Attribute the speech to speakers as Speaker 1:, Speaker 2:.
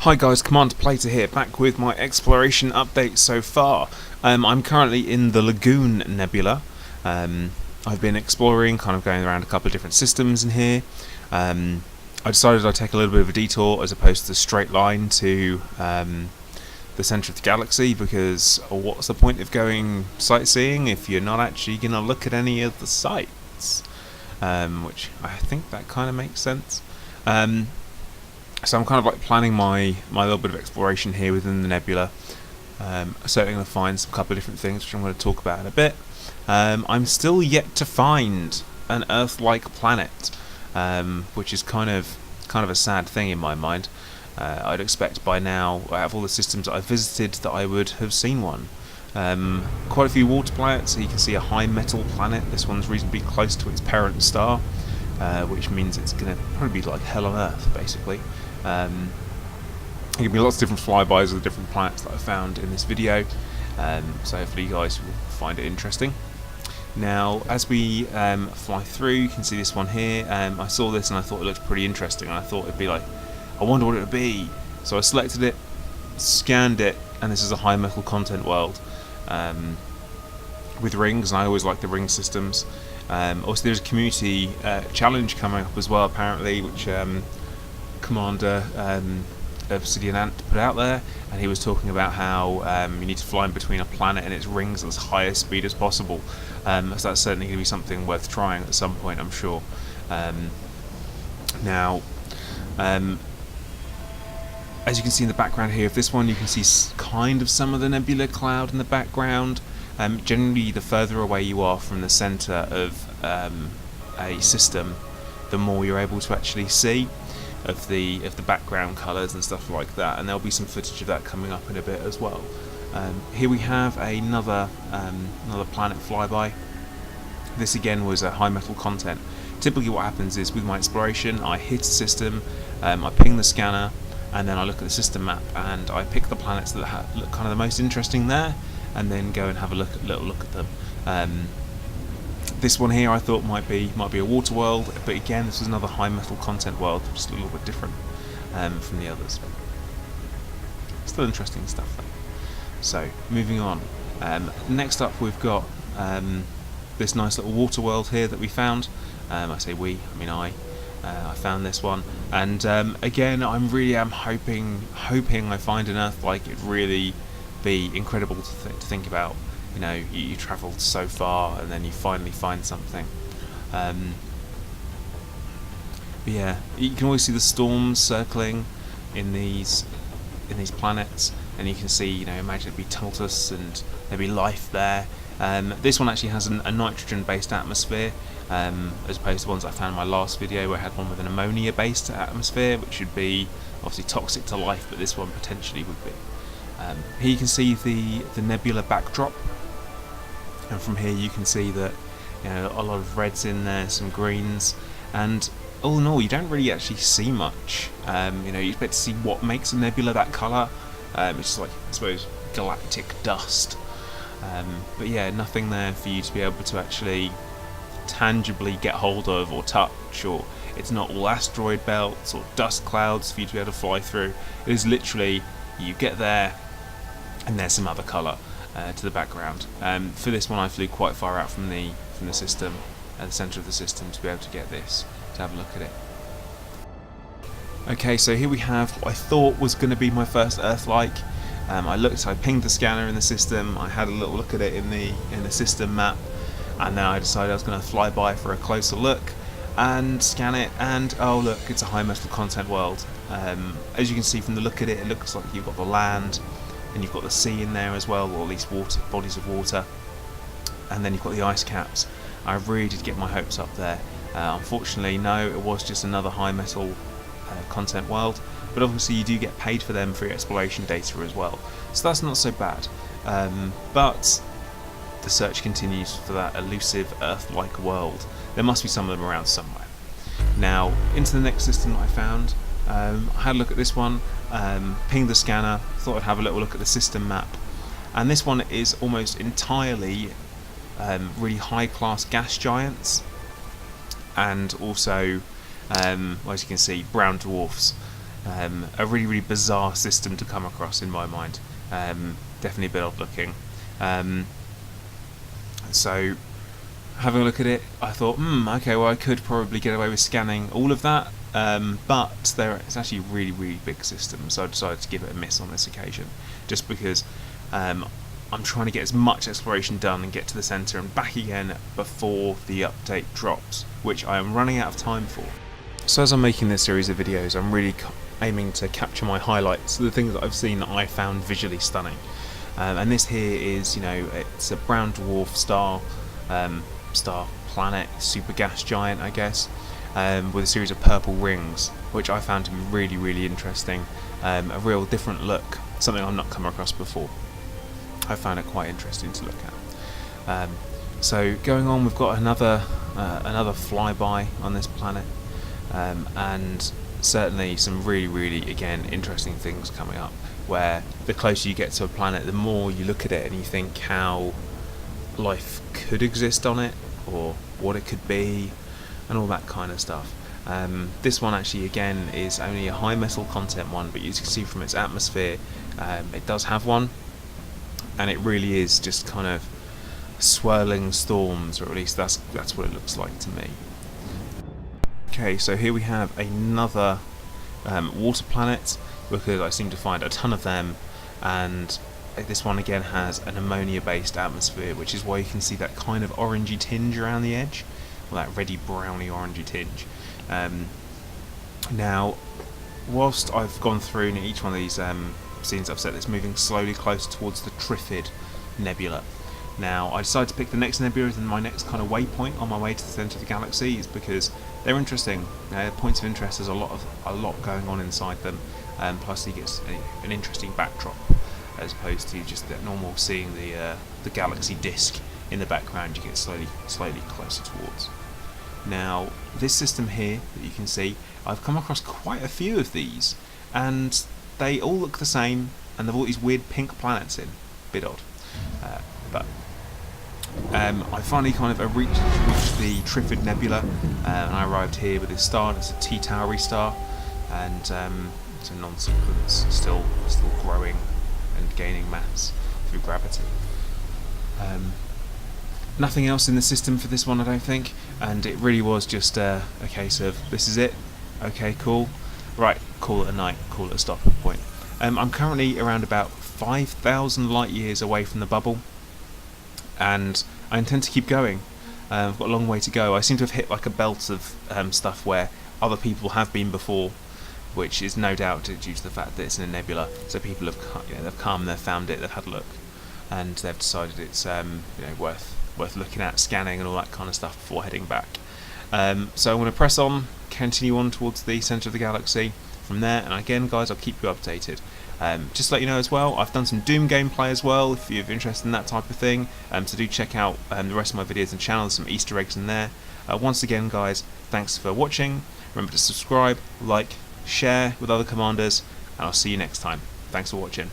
Speaker 1: Hi guys, Commander Plater here, back with my exploration update so far. I'm currently in the Lagoon Nebula. I've been exploring, kind of going around a couple of different systems in here. I decided I'd take a little bit of a detour as opposed to the straight line to the centre of the galaxy, because what's the point of going sightseeing if you're not actually going to look at any of the sights? Which I think that kind of makes sense. So I'm kind of like planning my little bit of exploration here within the nebula. Certainly going to find some couple of different things which I'm going to talk about in a bit. I'm still yet to find an Earth-like planet, which is kind of a sad thing in my mind. I'd expect by now, out of all the systems that I've visited, that I would have seen one. Quite a few water planets. So you can see a high metal planet. This one's reasonably close to its parent star, which means it's going to probably be like hell on Earth, basically. There'll be lots of different flybys of the different planets that I found in this video, so hopefully you guys will find it interesting. Now, as we fly through, you can see this one here. I saw this and I thought it looked pretty interesting, and I thought it'd be like, I wonder what it would be. So I selected it, scanned it, and this is a high metal content world with rings, and I always like the ring systems. Also, there's a community challenge coming up as well, apparently, which Commander Obsidian Ant put out there, and he was talking about how you need to fly in between a planet and its rings at as high a speed as possible. So that's certainly going to be something worth trying at some point, I'm sure. Now, as you can see in the background here of this one, you can see kind of some of the nebula cloud in the background. Generally, the further away you are from the centre of a system, the more you're able to actually see of the background colours and stuff like that, and there'll be some footage of that coming up in a bit as well. Here we have another planet flyby. This again was a high metal content. Typically what happens is, with my exploration, I hit a system, I ping the scanner, and then I look at the system map and I pick the planets that look kind of the most interesting there, and then go and have a little look at them. This one here I thought might be a water world, but again this is another high metal content world, just a little bit different from the others. Still interesting stuff though. So moving on. Next up we've got this nice little water world here that we found. I say we, I mean I found this one, and again I really am hoping I find an Earth like it. Really be incredible to think about. You know, you travelled so far and then you finally find something. But yeah, you can always see the storms circling in these planets, and you can see, you know, imagine it'd be tumultuous and there'd be life there. This one actually has a nitrogen-based atmosphere, as opposed to ones I found in my last video where I had one with an ammonia-based atmosphere, which would be obviously toxic to life, but this one potentially would be. Here you can see the nebula backdrop. And from here you can see that, you know, a lot of reds in there, some greens, and all in all you don't really actually see much. You know, you expect to see what makes a nebula that colour. It's like, I suppose, galactic dust. But yeah, nothing there for you to be able to actually tangibly get hold of or touch, or it's not all asteroid belts or dust clouds for you to be able to fly through. It is literally, you get there and there's some other colour to the background. For this one I flew quite far out from the system, at the centre of the system, to be able to get this, to have a look at it. Okay, so here we have what I thought was going to be my first Earth-like. I pinged the scanner in the system, I had a little look at it in the system map, and then I decided I was going to fly by for a closer look and scan it, and oh look, it's a high metal content world. As you can see from the look at it, it looks like you've got the land, and you've got the sea in there as well, or at least bodies of water, and then you've got the ice caps. I really did get my hopes up there. Unfortunately, no, it was just another high metal content world, but obviously you do get paid for them for your exploration data as well, so that's not so bad. But the search continues for that elusive Earth-like world. There must be some of them around somewhere. Now, into the next system that I found. I had a look at this one, pinged the scanner, thought I'd have a little look at the system map, and this one is almost entirely really high class gas giants, and also, as you can see, brown dwarfs. A really, really bizarre system to come across in my mind. Definitely a bit odd looking. So having a look at it, I thought, okay, well I could probably get away with scanning all of that, but it's actually a really, really big system, so I decided to give it a miss on this occasion, just because I'm trying to get as much exploration done and get to the centre and back again before the update drops, which I am running out of time for. So as I'm making this series of videos, I'm really aiming to capture my highlights, the things that I've seen that I found visually stunning. And this here is, it's a brown dwarf star planet, super gas giant, I guess, with a series of purple rings, which I found to be really, really interesting. A real different look, something I've not come across before. I found it quite interesting to look at. So going on, we've got another flyby on this planet, and certainly some really, really, again, interesting things coming up, where the closer you get to a planet, the more you look at it and you think how life could exist on it, or what it could be, and all that kind of stuff. This one actually, again, is only a high metal content one, but you can see from its atmosphere, it does have one, and it really is just kind of swirling storms, or at least that's what it looks like to me. Okay, so here we have another water planet, because I seem to find a ton of them, and this one again has an ammonia-based atmosphere, which is why you can see that kind of orangey tinge around the edge, or that reddy browny orangey tinge. Now, whilst I've gone through in each one of these scenes, I've set this moving slowly closer towards the Trifid Nebula. Now, I decided to pick the next nebula as my next kind of waypoint on my way to the centre of the galaxy, is because they're interesting. Points of interest, there's a lot going on inside them, plus you get an interesting backdrop, as opposed to just that normal seeing the galaxy disk in the background. You get slightly closer towards. Now, this system here that you can see, I've come across quite a few of these, and they all look the same, and they've all these weird pink planets in. Bit odd, but I finally kind of reached the Trifid Nebula, and I arrived here with this star. It's a T-Tauri star, and it's a non-sequence, still growing and gaining mass through gravity. Nothing else in the system for this one, I don't think, and it really was just a case of, this is it, okay, cool, right, call it a night, call it a stopping point. I'm currently around about 5,000 light years away from the bubble, and I intend to keep going. I've got a long way to go. I seem to have hit like a belt of stuff where other people have been before, which is no doubt due to the fact that it's in a nebula. So people have they've come, they've found it, they've had a look, and they've decided it's worth looking at, scanning, and all that kind of stuff before heading back. So I'm going to press on, continue on towards the centre of the galaxy from there, and again, guys, I'll keep you updated. Just to let you know as well, I've done some Doom gameplay as well, if you're interested in that type of thing, so do check out the rest of my videos and channel. There's some Easter eggs in there. Once again, guys, thanks for watching. Remember to subscribe, like, share with other commanders, and I'll see you next time. Thanks for watching.